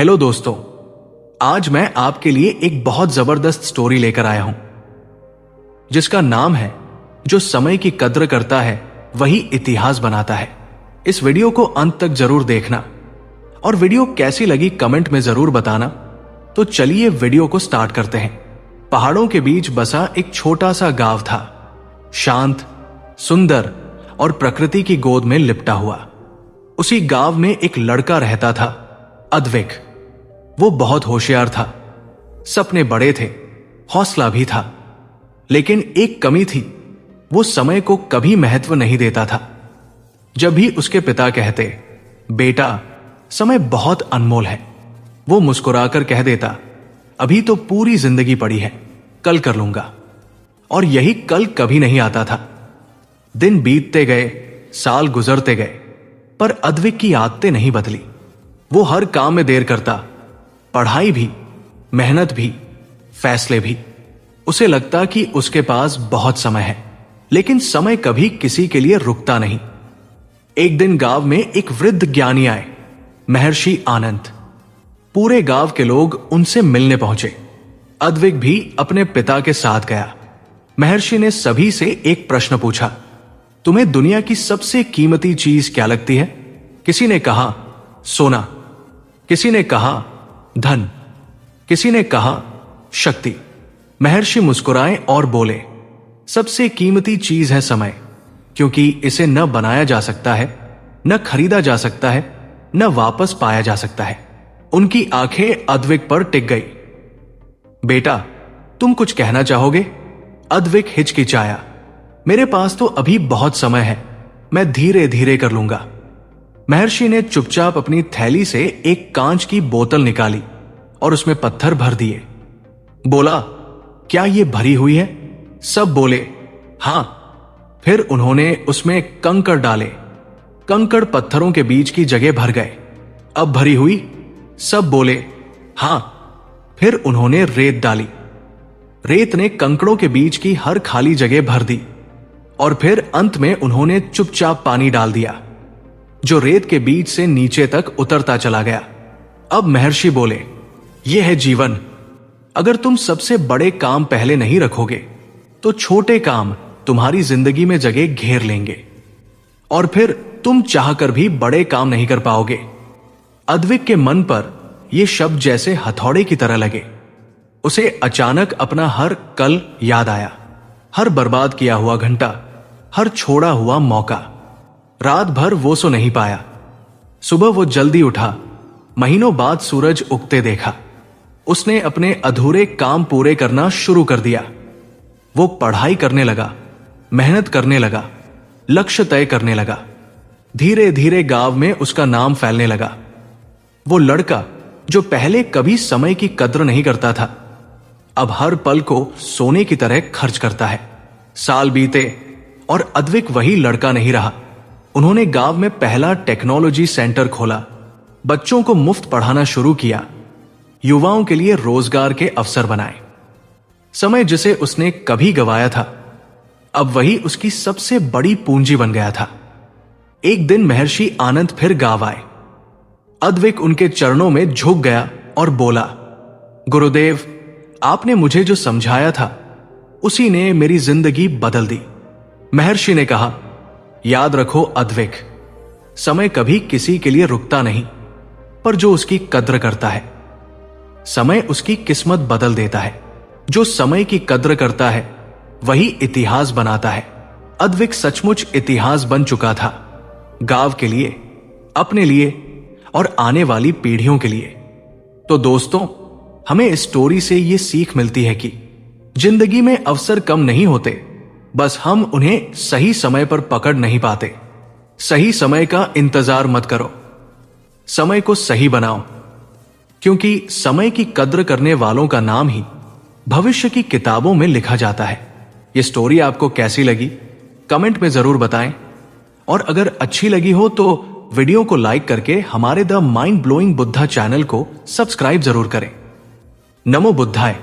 Hello दोस्तों, आज मैं आपके लिए एक बहुत जबरदस्त स्टोरी लेकर आया हूं जिसका नाम है जो समय की कद्र करता है वही इतिहास बनाता है। इस वीडियो को अंत तक जरूर देखना और वीडियो कैसी लगी कमेंट में जरूर बताना। तो चलिए वीडियो को स्टार्ट करते हैं। पहाड़ों के बीच बसा एक छोटा सा गांव था, शांत, सुंदर और प्रकृति की गोद में लिपटा हुआ। उसी गांव में एक लड़का रहता था, अद्विक। वो बहुत होशियार था, सपने बड़े थे, हौसला भी था, लेकिन एक कमी थी, वो समय को कभी महत्व नहीं देता था। जब भी उसके पिता कहते, बेटा समय बहुत अनमोल है, वो मुस्कुराकर कह देता, अभी तो पूरी जिंदगी पड़ी है, कल कर लूंगा। और यही कल कभी नहीं आता था। दिन बीतते गए, साल गुजरते गए, पर अद्विक की आदतें नहीं बदली। वो हर काम में देर करता, पढ़ाई भी, मेहनत भी, फैसले भी। उसे लगता कि उसके पास बहुत समय है, लेकिन समय कभी किसी के लिए रुकता नहीं। एक दिन गांव में एक वृद्ध ज्ञानी आए, महर्षि आनंद। पूरे गांव के लोग उनसे मिलने पहुंचे। अद्विक भी अपने पिता के साथ गया। महर्षि ने सभी से एक प्रश्न पूछा, तुम्हें दुनिया की सबसे कीमती चीज क्या लगती है? किसी ने कहा सोना, किसी ने कहा धन, किसी ने कहा शक्ति। महर्षि मुस्कुराए और बोले, सबसे कीमती चीज है समय, क्योंकि इसे न बनाया जा सकता है, न खरीदा जा सकता है, न वापस पाया जा सकता है। उनकी आंखें अद्विक पर टिक गई। बेटा, तुम कुछ कहना चाहोगे? अद्विक हिचकिचाया, मेरे पास तो अभी बहुत समय है, मैं धीरे धीरे कर लूंगा। महर्षि ने चुपचाप अपनी थैली से एक कांच की बोतल निकाली और उसमें पत्थर भर दिए। बोला, क्या ये भरी हुई है? सब बोले, हां। फिर उन्होंने उसमें कंकड़ डाले। कंकड़ पत्थरों के बीच की जगह भर गए। अब भरी हुई? सब बोले, हां। फिर उन्होंने रेत डाली। रेत ने कंकड़ों के बीच की हर खाली जगह भर दी। और फिर अंत में उन्होंने चुपचाप पानी डाल दिया, जो रेत के बीच से नीचे तक उतरता चला गया। अब महर्षि बोले, यह है जीवन। अगर तुम सबसे बड़े काम पहले नहीं रखोगे, तो छोटे काम तुम्हारी जिंदगी में जगह घेर लेंगे और फिर तुम चाहकर भी बड़े काम नहीं कर पाओगे। अद्विक के मन पर यह शब्द जैसे हथौड़े की तरह लगे। उसे अचानक अपना हर कल याद आया, हर बर्बाद किया हुआ घंटा, हर छोड़ा हुआ मौका। रात भर वो सो नहीं पाया। सुबह वो जल्दी उठा, महीनों बाद सूरज उगते देखा। उसने अपने अधूरे काम पूरे करना शुरू कर दिया। वो पढ़ाई करने लगा, मेहनत करने लगा, लक्ष्य तय करने लगा। धीरे धीरे गांव में उसका नाम फैलने लगा। वो लड़का जो पहले कभी समय की कद्र नहीं करता था, अब हर पल को सोने की तरह खर्च करता है। साल बीते और अद्विक वही लड़का नहीं रहा। उन्होंने गांव में पहला टेक्नोलॉजी सेंटर खोला, बच्चों को मुफ्त पढ़ाना शुरू किया, युवाओं के लिए रोजगार के अवसर बनाए। समय जिसे उसने कभी गवाया था, अब वही उसकी सबसे बड़ी पूंजी बन गया था। एक दिन महर्षि आनंद फिर गांव आए। अद्विक उनके चरणों में झुक गया और बोला, गुरुदेव, आपने मुझे जो समझाया था उसी ने मेरी जिंदगी बदल दी। महर्षि ने कहा, याद रखो अद्विक, समय कभी किसी के लिए रुकता नहीं, पर जो उसकी कद्र करता है, समय उसकी किस्मत बदल देता है। जो समय की कद्र करता है वही इतिहास बनाता है। अद्विक सचमुच इतिहास बन चुका था, गांव के लिए, अपने लिए और आने वाली पीढ़ियों के लिए। तो दोस्तों, हमें इस स्टोरी से यह सीख मिलती है कि जिंदगी में अवसर कम नहीं होते, बस हम उन्हें सही समय पर पकड़ नहीं पाते। सही समय का इंतजार मत करो, समय को सही बनाओ, क्योंकि समय की कद्र करने वालों का नाम ही भविष्य की किताबों में लिखा जाता है। यह स्टोरी आपको कैसी लगी कमेंट में जरूर बताएं, और अगर अच्छी लगी हो तो वीडियो को लाइक करके हमारे the mind blowing Buddha channel को सब्सक्राइब जरूर करें। नमो बुद्धाय।